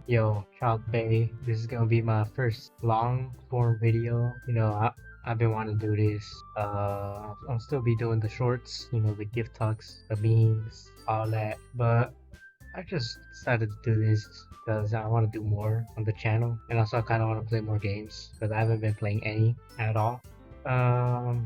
Yo, Child Bay, this is gonna be my first long form video. I've been wanting to do this. I'll still be doing the shorts, the gift talks, the memes, all that. But I just decided to do this because I want to do more on the channel, and also I kind of want to play more games because I haven't been playing any at all.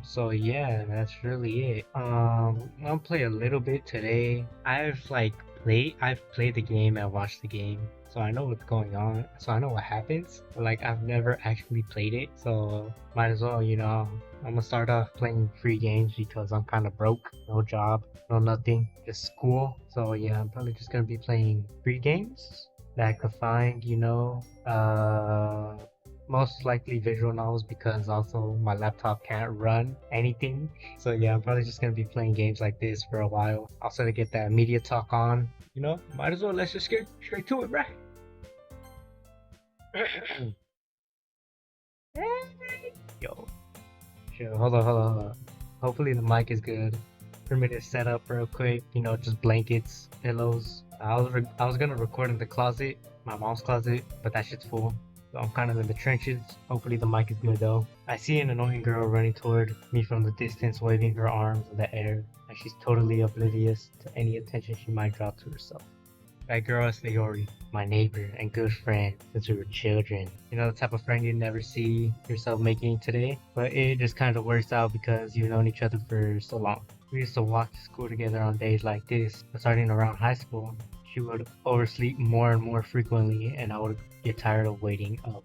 So yeah, that's really it. I'll play a little bit today. I've played the game and watched the game, so I know what's going on, so I know what happens, but like I've never actually played it, so might as well, I'm gonna start off playing free games because I'm kind of broke, no job, no nothing, just school. So yeah, I'm probably just gonna be playing free games that I could find, most likely visual novels because also my laptop can't run anything. So yeah, I'm probably just gonna be playing games like this for a while. Also to get that media talk on, might as well let's just get straight to it, bruh. Yo, sure, hold on. Hopefully the mic is good. For me to set up real quick, just blankets, pillows. I was gonna record in the closet, my mom's closet, but that shit's full. So I'm kind of in the trenches. Hopefully the mic is good though. I see an annoying girl running toward me from the distance, waving her arms in the air, and she's totally oblivious to any attention she might draw to herself. That girl is Leori, my neighbor and good friend since we were children. You know, the type of friend you never see yourself making today, but it just kind of works out because you've known each other for so long. We used to walk to school together on days like this, but starting around high school, she would oversleep more and more frequently, and I would get tired of waiting up.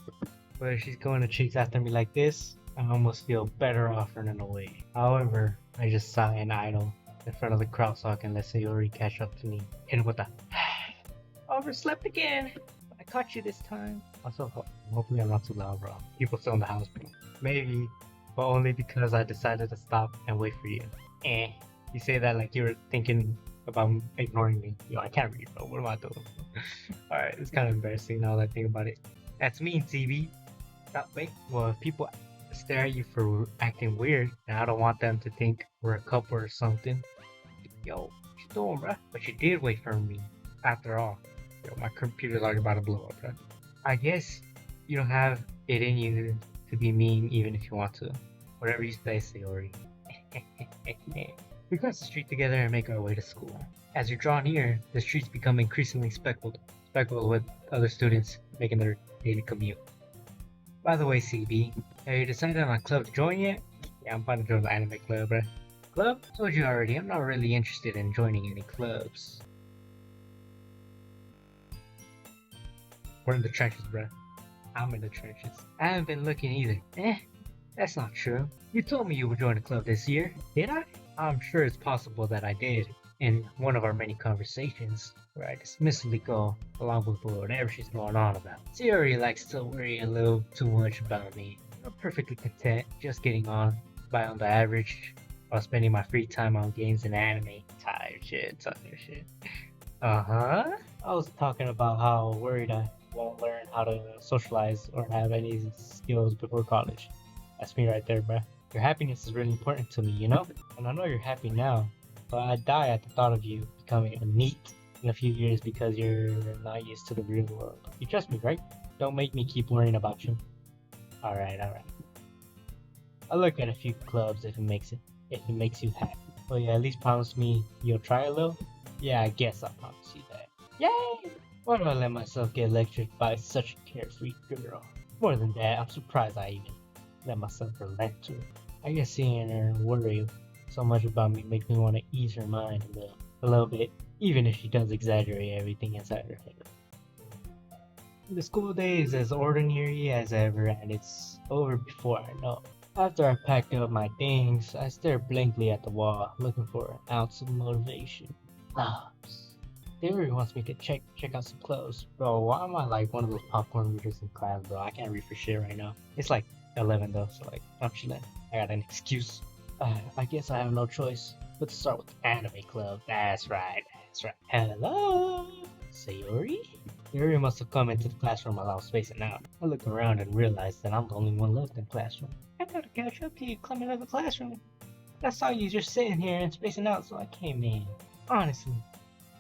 But if she's going to chase after me like this, I almost feel better off running away. However, I just sigh and idle in front of the crowd so I can let Sayori catch up to me. Hit it with a overslept again. I caught you this time. Also, hopefully I'm not too loud, bro. People still in the house, bro. Maybe, but only because I decided to stop and wait for you. You say that like you were thinking about ignoring me. Yo, I can't read, bro. What am I doing? Alright, it's kind of embarrassing now that I think about it. That's mean, CB. Wait. Well, if people stare at you for acting weird, and I don't want them to think we're a couple or something. Yo, what you doing, bro? But you did wait for me. After all. Yo, my computer's already about to blow up, bro. I guess you don't have it in you to be mean even if you want to. Whatever you say, Sayori. We cross the street together and make our way to school. As you draw near, the streets become increasingly speckled with other students making their daily commute. By the way, CB, have you decided on a club to join yet? Yeah, I'm about to join the anime club, bruh. Club? Told you already, I'm not really interested in joining any clubs. We're in the trenches, bruh. I'm in the trenches. I haven't been looking either. That's not true. You told me you would join a club this year, did I? I'm sure it's possible that I did in one of our many conversations where I dismissively go along with whatever she's going on about. Sayori likes to worry a little too much about me. I'm perfectly content just getting on by on the average while spending my free time on games and anime. Tired shit. I was talking about how worried I won't learn how to socialize or have any skills before college. That's me right there, bruh. Your happiness is really important to me, you know? And I know you're happy now, but I die at the thought of you becoming a NEET in a few years because you're not used to the real world. You trust me, right? Don't make me keep worrying about you. Alright. I'll look at a few clubs if it makes you happy. Well, yeah, at least promise me you'll try a little? Yeah, I guess I'll promise you that. Yay! Why do I let myself get lectured by such a carefree girl? More than that, I'm surprised I even let myself relent to her. I guess seeing her worry so much about me makes me want to ease her mind a little bit, even if she does exaggerate everything inside her head. The school day is as ordinary as ever, and it's over before I know. After I packed up my things, I stare blankly at the wall, looking for an ounce of motivation. Theory wants me to check out some clothes. Bro, why am I like one of those popcorn readers in class, bro? I can't read for shit right now. It's like 11 though, so like, I'm chilling. I got an excuse. I guess I have no choice but to start with the anime club. That's right. Hello? Sayori? Sayori must have come into the classroom while I was spacing out. I looked around and realized that I'm the only one left in the classroom. I gotta catch up to you coming out of the classroom. I saw you just sitting here and spacing out, so I came in. Honestly,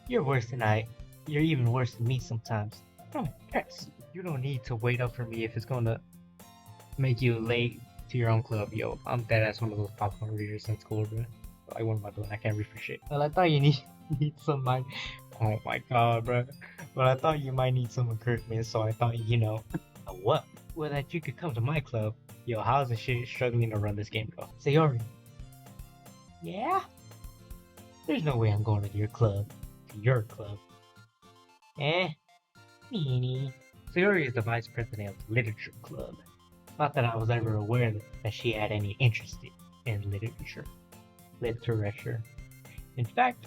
you're worse than I. You're even worse than me sometimes. I'm impressed. You don't need to wait up for me if it's gonna make you late to your own club. Yo, I'm dead ass one of those popcorn readers in school, bro. Like, what am I doing? I can't read for shit. Well, I thought you need some mind. Oh my god, bro. But I thought you might need some encouragement, so I thought, what? Well, that you could come to my club. Yo, how's the shit struggling to run this game, bro? Sayori. Yeah? There's no way I'm going to your club. To your club. Meanie. Sayori is the vice president of the literature club. Not that I was ever aware that she had any interest in literature. In fact,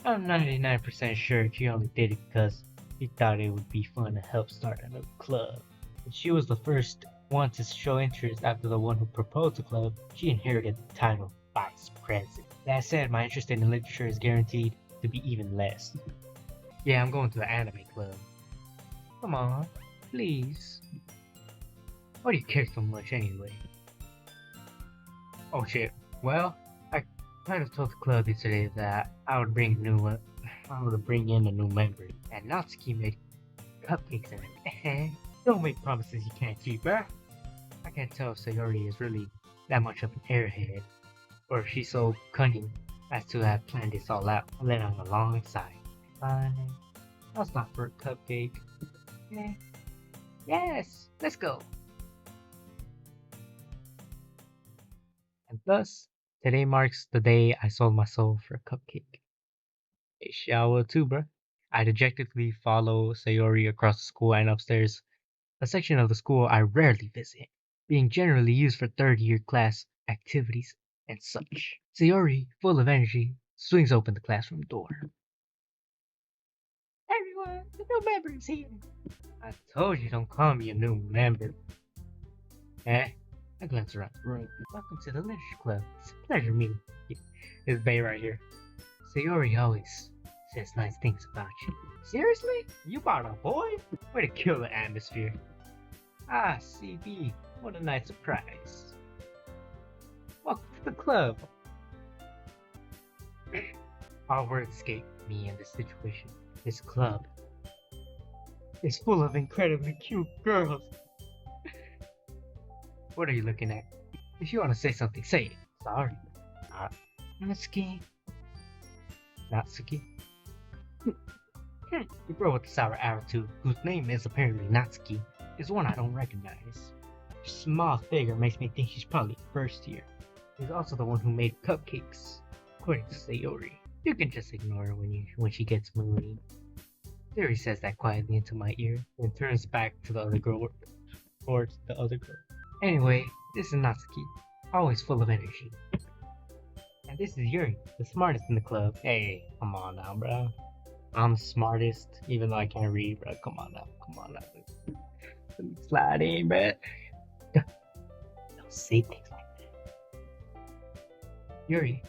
I'm 99% sure she only did it because she thought it would be fun to help start another club. And she was the first one to show interest after the one who proposed the club. She inherited the title vice president. That said, my interest in literature is guaranteed to be even less. Yeah, I'm going to the anime club. Come on, please. Why do you care so much anyway? Oh shit. Well, I kind of told the club yesterday that I would bring in a new member, and Natsuki made cupcakes and everything. Don't make promises you can't keep, bruh. I can't tell if Sayori is really that much of an airhead, or if she's so cunning as to have planned this all out and let on a long sigh. Fine, I'll stop for a cupcake. Yes, let's go. And thus, today marks the day I sold my soul for a cupcake. Hey, I will too, bruh. I dejectedly follow Sayori across the school and upstairs, a section of the school I rarely visit, being generally used for third-year class activities and such. Sayori, full of energy, swings open the classroom door. Everyone, the new member is here. I told you don't call me a new member. I glance around the room. Welcome to the literature club. It's a pleasure meeting you. It's Bay right here. Sayori always says nice things about you. Seriously? You brought a boy? Way to kill the atmosphere. Ah, CB, what a nice surprise. Welcome to the club. All words escape me in this situation. This club is full of incredibly cute girls. What are you looking at? If you want to say something, say it. Sorry. Natsuki. The girl with the sour attitude, whose name is apparently Natsuki, is one I don't recognize. Her small figure makes me think she's probably first year. She's also the one who made cupcakes, according to Sayori. You can just ignore her when she gets moody. Sayori says that quietly into my ear, then turns back to the other girl, towards the other girl. Anyway, this is Natsuki, always full of energy. And this is Yuri, the smartest in the club. Hey, come on now, bro. I'm smartest, even though I can't read, bro. Come on now. Let me slide in, bro. Don't say things like that. Yuri,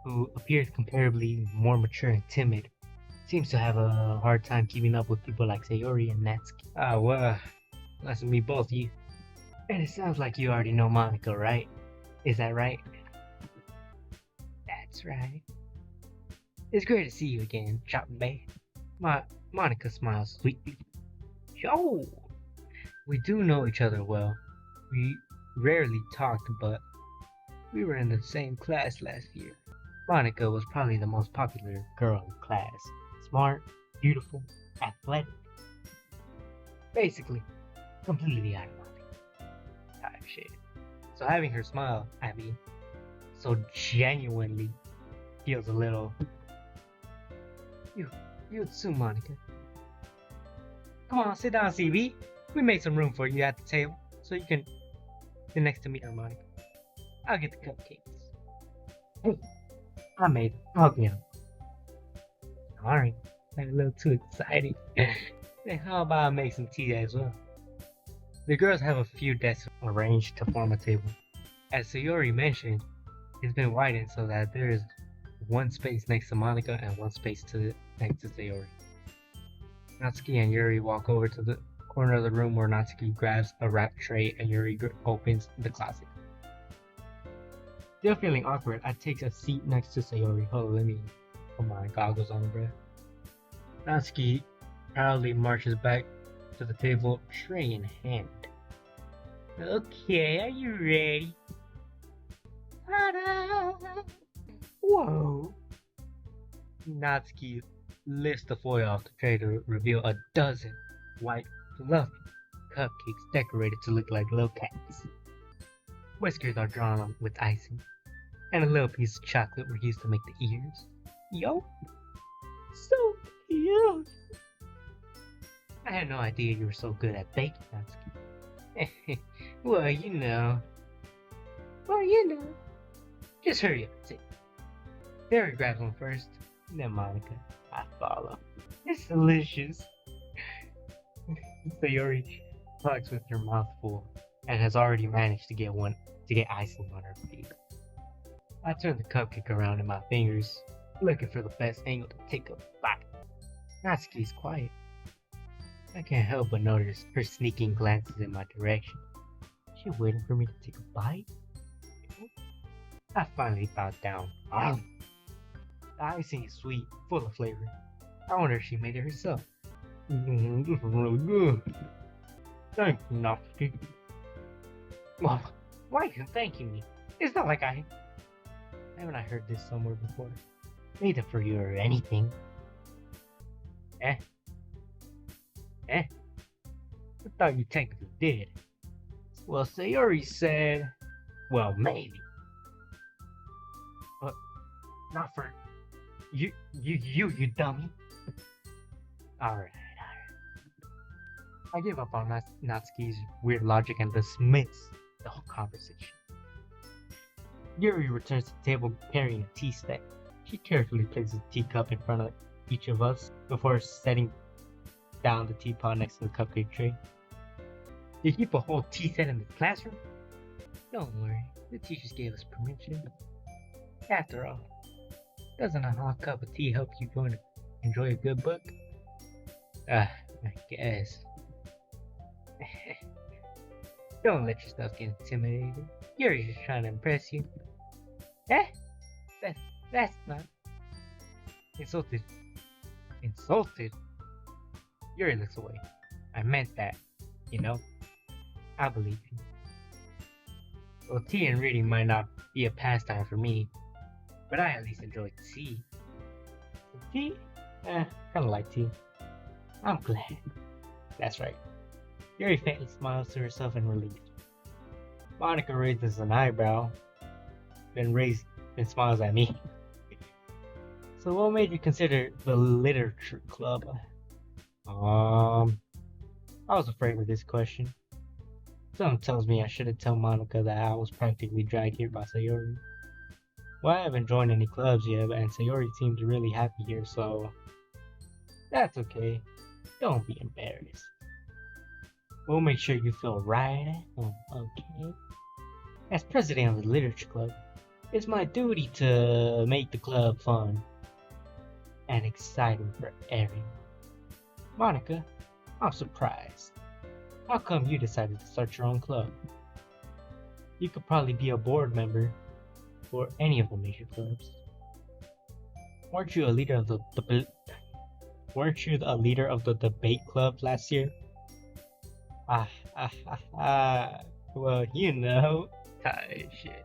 who appears comparatively more mature and timid, seems to have a hard time keeping up with people like Sayori and Natsuki. Well, nice to meet both of you. And it sounds like you already know Monica, right? Is that right? That's right. It's great to see you again, Choppin' Bay. Monica smiles sweetly. Yo! We do know each other well. We rarely talked, but we were in the same class last year. Monica was probably the most popular girl in the class. Smart, beautiful, athletic. Basically, completely out of line. Type shit. So having her smile at me so genuinely feels a little... You too, Monica. Come on, sit down, CB. We made some room for you at the table, so you can sit next to me, Monica. I'll get the cupcakes. Hey, I made them. I'll get them. Alright, I'm a little too excited. Then how about I make some tea as well? The girls have a few desks arranged to form a table. As Sayori mentioned, it's been widened so that there is one space next to Monica and one space next to Sayori. Natsuki and Yuri walk over to the corner of the room where Natsuki grabs a wrap tray and Yuri opens the closet. Still feeling awkward, I take a seat next to Sayori. Hold on, let me put my goggles on, bruh. Natsuki proudly marches back to the table, tray in hand. Okay, are you ready? Ta-da! Whoa! Natsuki lifts the foil off the tray to reveal a dozen white, fluffy cupcakes decorated to look like little cats. Whiskers are drawn on with icing, and a little piece of chocolate were used to make the ears. Yo! So cute! I had no idea you were so good at baking, Natsuki. Well, you know. Just hurry up and take it. Barry grabs one first, then Monica. I follow. It's delicious. Sayori talks with her mouth full and has already managed to get icing on her feet. I turn the cupcake around in my fingers, looking for the best angle to take a bite. Natsuki's quiet. I can't help but notice her sneaking glances in my direction. Is she waiting for me to take a bite? I finally bowed down. The icing is sweet, full of flavor. I wonder if she made it herself. This is really good. Thank you, Natsuki. Well, why are you thanking me? It's not like haven't I heard this somewhere before? Neither for you or anything. I thought you technically did. Well, Sayori said, well, maybe. But not for you dummy. Alright. I give up on Natsuki's weird logic and dismiss the whole conversation. Yuri returns to the table carrying a tea set. She carefully places a teacup in front of each of us before setting down the teapot next to the cupcake tray. You keep a whole tea set in the classroom? Don't worry, the teachers gave us permission. After all, doesn't a hot cup of tea help you enjoy a good book? I guess. Don't let yourself get intimidated. You're just trying to impress you. That's not. Insulted. Yuri looks away. I meant that, you know? I believe you. Well, tea and reading might not be a pastime for me, but I at least enjoy tea. Tea? Kinda like tea. I'm glad. That's right. Yuri faintly smiles to herself in relief. Monica raises an eyebrow, then smiles at me. So what made you consider the literature club? I was afraid with this question. Something tells me I shouldn't tell Monica that I was practically dragged here by Sayori. Well, I haven't joined any clubs yet, and Sayori seems really happy here, so that's okay. Don't be embarrassed. We'll make sure you feel right at home, okay? As president of the literature club, it's my duty to make the club fun and exciting for everyone. Monica, I'm surprised. How come you decided to start your own club? You could probably be a board member for any of the major clubs. Weren't you a leader of the debate club last year? Well, you know. Shit.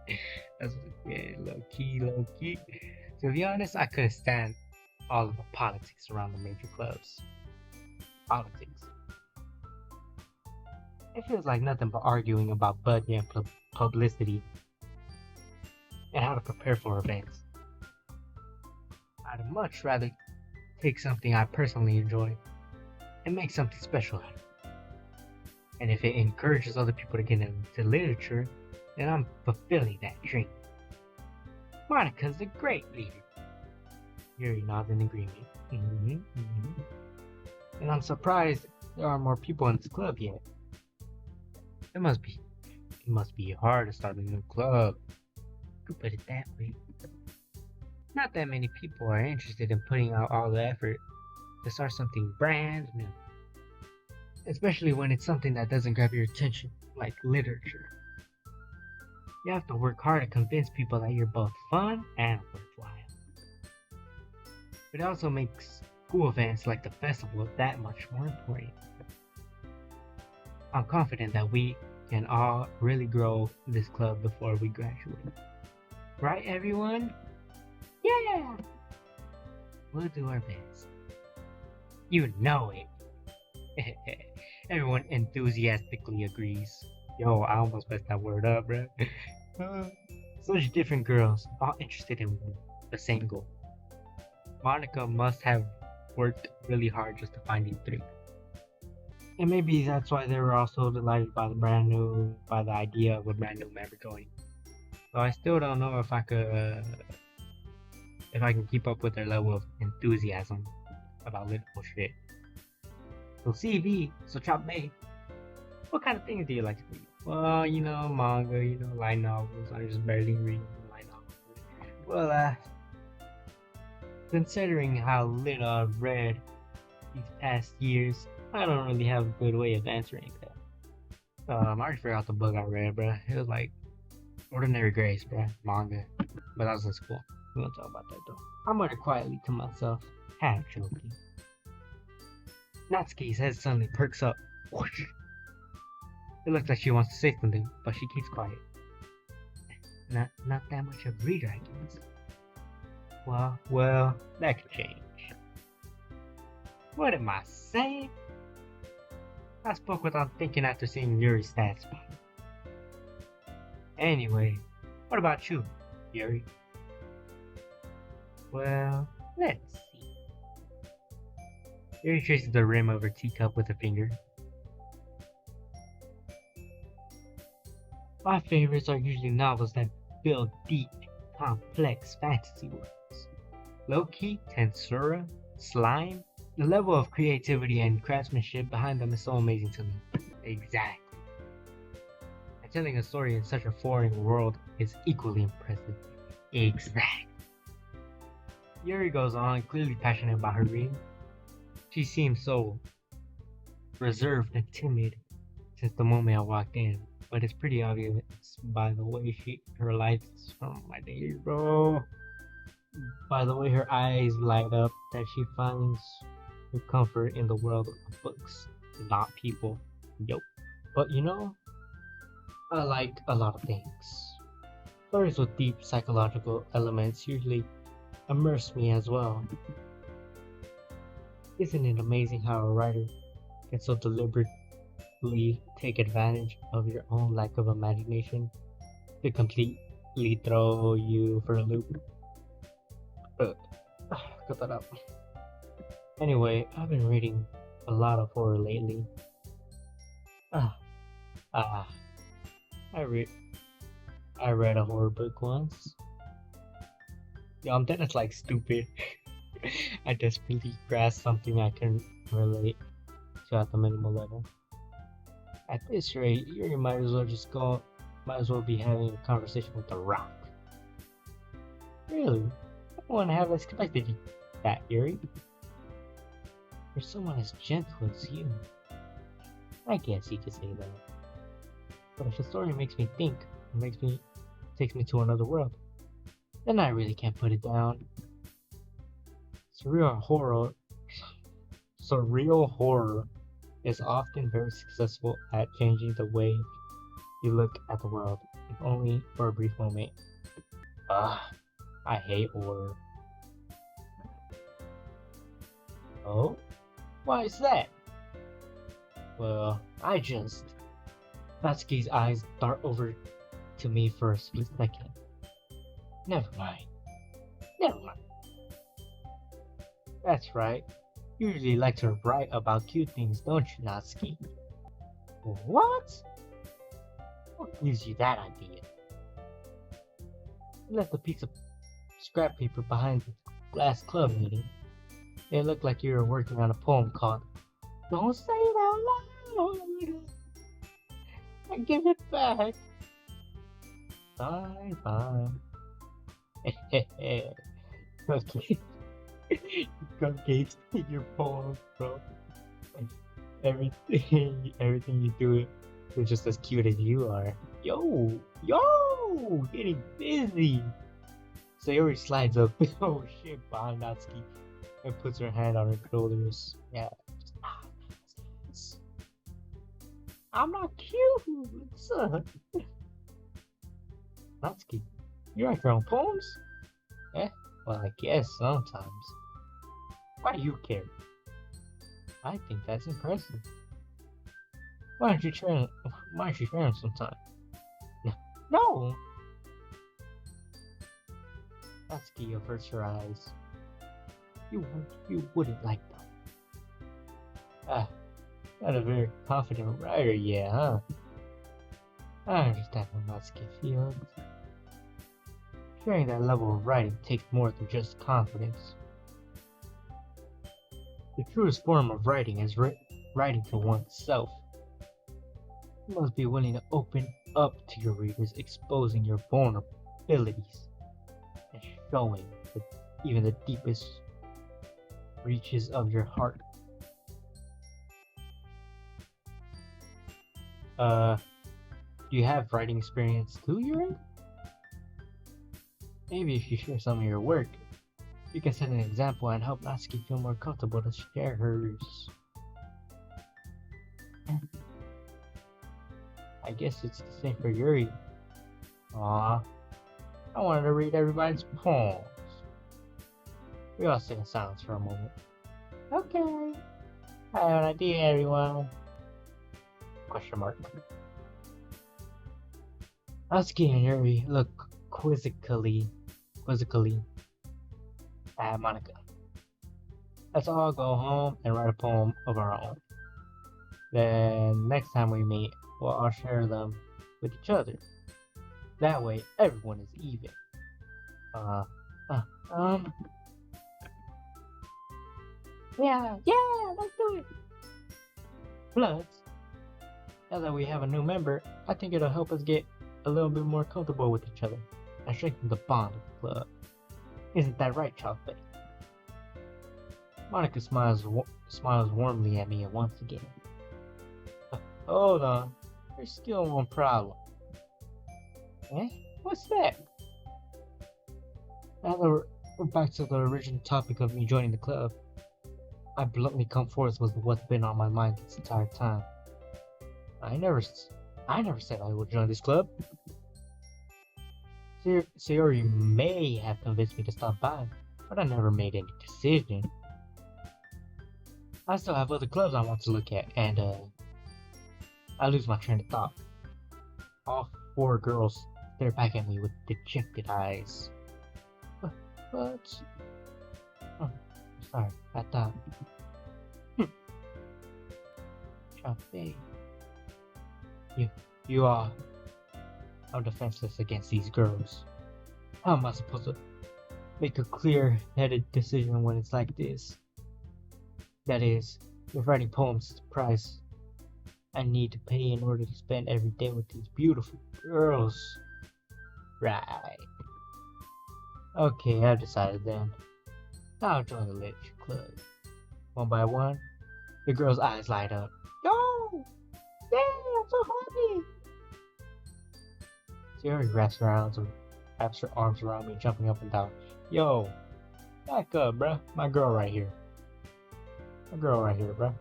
That's low key. To be honest, I couldn't stand all of the politics around the major clubs. Politics. It feels like nothing but arguing about budget and publicity and how to prepare for events. I'd much rather take something I personally enjoy and make something special out of it. And if it encourages other people to get into literature, then I'm fulfilling that dream. Monica's a great leader. Yuri nods in agreement. And I'm surprised there aren't more people in this club yet. It must be hard to start a new club. You could put it that way. Not that many people are interested in putting out all the effort to start something brand new. Especially when it's something that doesn't grab your attention, like literature. You have to work hard to convince people that you're both fun and worthwhile. It also makes school events like the festival that much more important. I'm confident that we can all really grow this club before we graduate. Right, everyone? Yeah! We'll do our best. You know it. Everyone enthusiastically agrees. Yo, I almost messed that word up, bro. Such different girls, all interested in the same goal. Monica must have worked really hard just to find these three. And maybe that's why they were also delighted by the idea of a brand new member joining. So I still don't know if I can keep up with their level of enthusiasm about little shit. So CV, so Chop Bay, what kind of things do you like to read? Well, manga, light novels. I'm just barely reading light novels. Well, considering how little I've read these past years, I don't really have a good way of answering that. I already forgot the book I read, bruh. It was like Ordinary Grace, bruh, manga. But I was in school. We won't talk about that though. I muttered quietly to myself, half joking. Natsuki's head suddenly perks up. Whoosh! It looks like she wants to say something, but she keeps quiet. Not that much of a reader, I guess. Well, that could change. What am I saying? I spoke without thinking after seeing Yuri's stats. Anyway, what about you, Yuri? Well, let's see. Yuri traces the rim of her teacup with a finger. My favorites are usually novels that build deep, complex fantasy worlds. Loki, Tensura, Slime. The level of creativity and craftsmanship behind them is so amazing to me. Exactly. And telling a story in such a foreign world is equally impressive. Exactly. Yuri goes on, clearly passionate about her reading. She seems so reserved and timid since the moment I walked in, but it's pretty obvious by the way her lights. Oh my days, bro! By the way her eyes light up, that she finds her comfort in the world of books, not people. Yup. But I like a lot of things. Stories with deep psychological elements usually immerse me as well. Isn't it amazing how a writer can so deliberately take advantage of your own lack of imagination to completely throw you for a loop? Cut that up. Anyway, I've been reading a lot of horror lately. I read a horror book once. Yo, I'm dead as like stupid. I desperately grasp something I can relate to at the minimal level. At this rate, you might as well be having a conversation with the Rock. Really? I wouldn't have expected that, Yuri. For someone as gentle as you. I guess you could say that. But if a story makes me think, takes me to another world, then I really can't put it down. Surreal horror is often very successful at changing the way you look at the world, if only for a brief moment. I hate horror. Oh? Why is that? Well, Natsuki's eyes dart over to me for a split second. Never mind. That's right. You usually like to write about cute things, don't you, Natsuki? What? What gives you that idea? You left a piece of scrap paper behind the last club meeting. It looked like you were working on a poem called Don't Say It Out Loud. I give it back. Bye. Okay. Cupcakes in your poem, bro. Everything you do who's just as cute as you are. Yo, getting busy. Sayori slides up, oh shit, behind Natsuki and puts her hand on her shoulders. Yeah, just, I'm not cute. Natsuki, you write your own poems? Eh? Well, I guess sometimes. Why do you care? I think that's impressive. Why don't you share them sometime? No! Natsuki averts her eyes. You wouldn't like them. Ah, not a very confident writer yet, huh? I understand how Natsuki feels. Sharing that level of writing takes more than just confidence. The truest form of writing is writing for oneself. You must be willing to open up to your readers, exposing your vulnerabilities and showing even the deepest reaches of your heart. Do you have writing experience too, Yuri? Maybe if you share some of your work, you can set an example and help Natsuki feel more comfortable to share hers. I guess it's the same for Yuri. Aw, I wanted to read everybody's poems. We all sit in silence for a moment. Okay, I have an idea, everyone. Question mark. Natsuki and Yuri look quizzically at Monica. Let's all go home and write a poem of our own. Then next time we meet, we'll all share them with each other. That way, everyone is even. Yeah, let's do it. Plus, now that we have a new member, I think it'll help us get a little bit more comfortable with each other and strengthen the bond of the club. Isn't that right, Chocolate? Monica smiles warmly at me once again. Hold on, there's still one problem. Eh? What's that? Now that we're back to the original topic of me joining the club, I bluntly come forth with what's been on my mind this entire time. I never said I would join this club. Sayori may have convinced me to stop by, but I never made any decision. I still have other clubs I want to look at, and I lose my train of thought. All four girls stare back at me with dejected eyes. But oh, sorry, I thought. Chocolate. You are. I'm defenseless against these girls. How am I supposed to make a clear-headed decision when it's like this? That is, if writing poems is the price I need to pay in order to spend every day with these beautiful girls. Right. Okay, I've decided then. I'll join the literature club. One by one, the girls' eyes light up. Yo! Yeah, I'm so happy! Sayori wraps her arms around me, jumping up and down. Yo, back up, bruh. My girl right here. Bruh.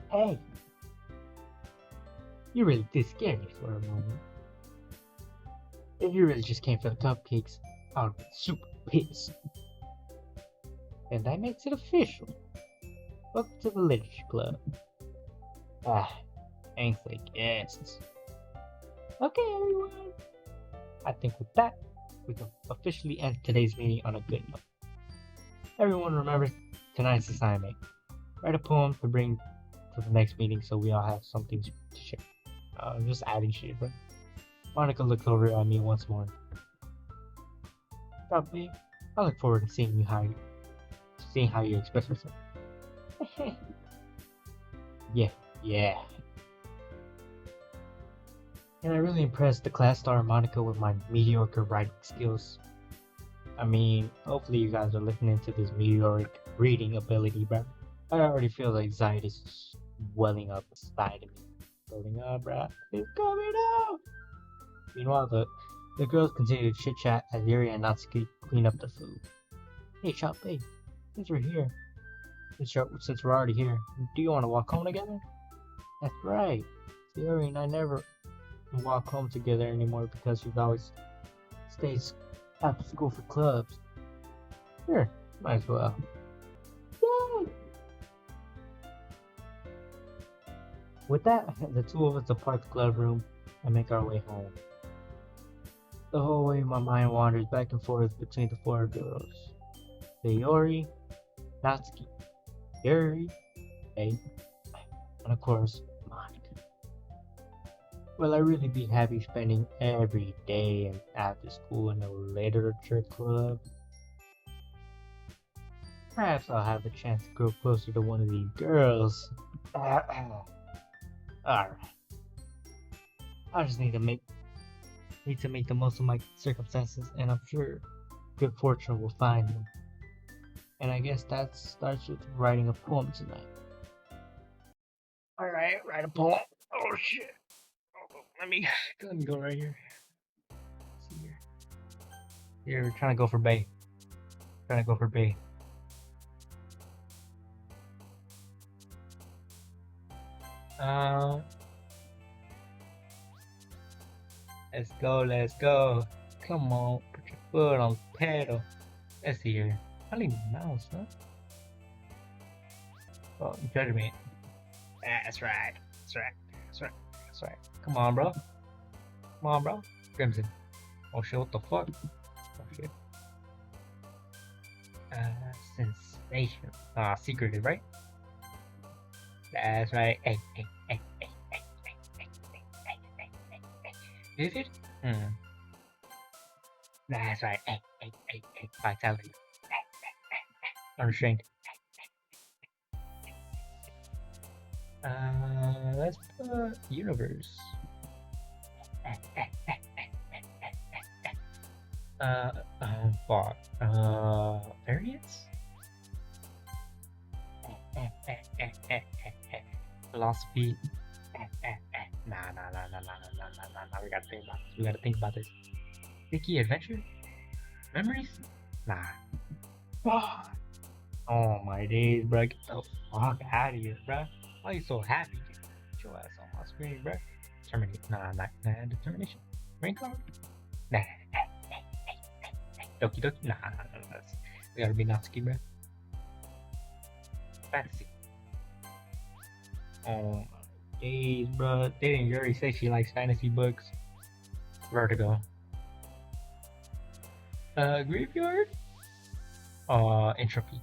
Hey! You really did scare me for a moment. If you really just came for the cupcakes, I would be super pissed. And that makes it official. Welcome to the Literature Club. Thanks for guests. Okay, everyone. I think with that, we can officially end today's meeting on a good note. Everyone remember tonight's assignment. Write a poem to bring to the next meeting so we all have something to share. I'm just adding shit, bro. Monica looks over at me once more. Probably, I look forward to seeing how you express yourself. Yeah. And I really impressed the class star Monica with my mediocre writing skills. I mean, hopefully you guys are listening to this meteoric reading ability, bro. I already feel the anxiety welling up inside of me. Building up, bruh. It's coming out! Meanwhile, the girls continue to chit chat as Yuri and Natsuki clean up the food. Hey, Shopee, since we're here, since we're already here, do you want to walk home together? That's right. Yuri and I never walk home together anymore because she's always stays after school for clubs. Sure, might as well. Yay! With that, the two of us depart the club room and make our way home. The whole way my mind wanders back and forth between the four girls. Yuri, Natsuki, Yuri, and of course, Monica. Will I really be happy spending every day after school in a literature club? Perhaps I'll have the chance to grow closer to one of these girls. Alright. I just need to make the most of my circumstances, and I'm sure good fortune will find me. And I guess that starts with writing a poem tonight. Alright, write a poem. Oh shit. Let me go right here. Let's see here. Here, we're trying to go for Bay. Trying to go for Bay. Let's go, let's go. Come on, put your foot on the pedal. Let's see here. Only mouse, huh? Oh, judgment. That's right. That's right. That's right. That's right. Come on, bro. Come on, bro. Crimson. Oh shit, what the fuck? Oh shit. Sensation. Secretive, right? That's right. Hey, hey, hey, hey, hey, hey, hey, hey, hey, hey, hey, hey. Is it? That's right. Hey, hey, hey, hey. Vitality. Hey, hey, hey, hey. Unrestrained. Let's put universe. Fuck. Variance? Philosophy. Nah. We gotta think about this. We gotta think about this. Sticky adventure? Memories? Nah. Oh my days, bro. Get the fuck out of here, bro. Why are you so happy? Get your ass on my screen, bro. Terminate. Nah. Determination. Rain card? Nah. Doki Doki? Nah. We gotta be Natsuki, bro. Fantasy. Oh my days, bro. Didn't Yuri say she likes fantasy books? Vertigo. Graveyard? Entropy.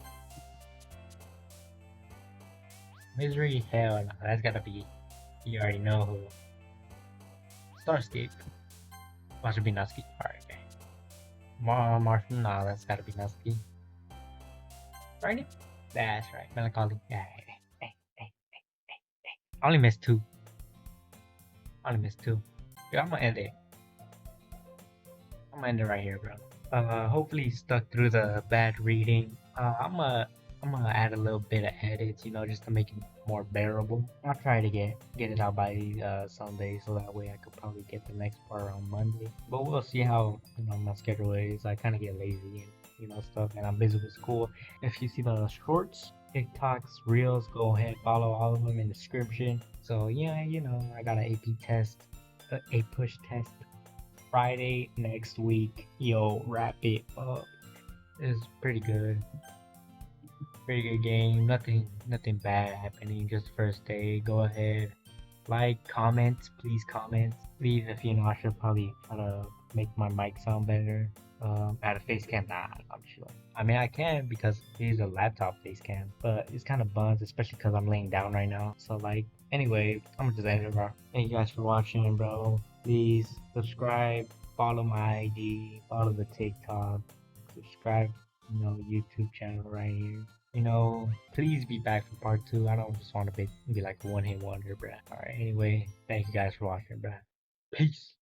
Misery? Hell no. That's gotta be. You already know who. Starscape. That should be Natsuki. Alright, okay. Martian? Nah, that's gotta be Natsuki. Right? That's right. Melancholy. Yeah. I only missed two. Yeah, I'm gonna end it. I'm gonna end it right here, bro. Hopefully you stuck through the bad reading. I'm gonna add a little bit of edits, just to make it more bearable. I'll try to get it out by Sunday, so that way I could probably get the next part on Monday. But we'll see how my schedule is. I kind of get lazy and stuff, and I'm busy with school. If you see the shorts, TikToks, Reels, go ahead, follow all of them in the description. So yeah, I got an AP test, a push test Friday next week. Yo, wrap it up. It's pretty good. Pretty good game. Nothing bad happening. Just first day. Go ahead, like, comment, please comment. Leave if I should probably try to make my mic sound better. Add a face cam. Nah, I'm sure. I mean, I can because here's a laptop face cam, but it's kind of buns, especially because I'm laying down right now. So anyway, I'm gonna just end it, bro. Thank you guys for watching, bro. Please subscribe, follow my ID, follow the TikTok, subscribe, YouTube channel right here. Please be back for part 2. I don't just want to be like a one-hit wonder, bruh. Alright, anyway, thank you guys for watching, bruh. Peace.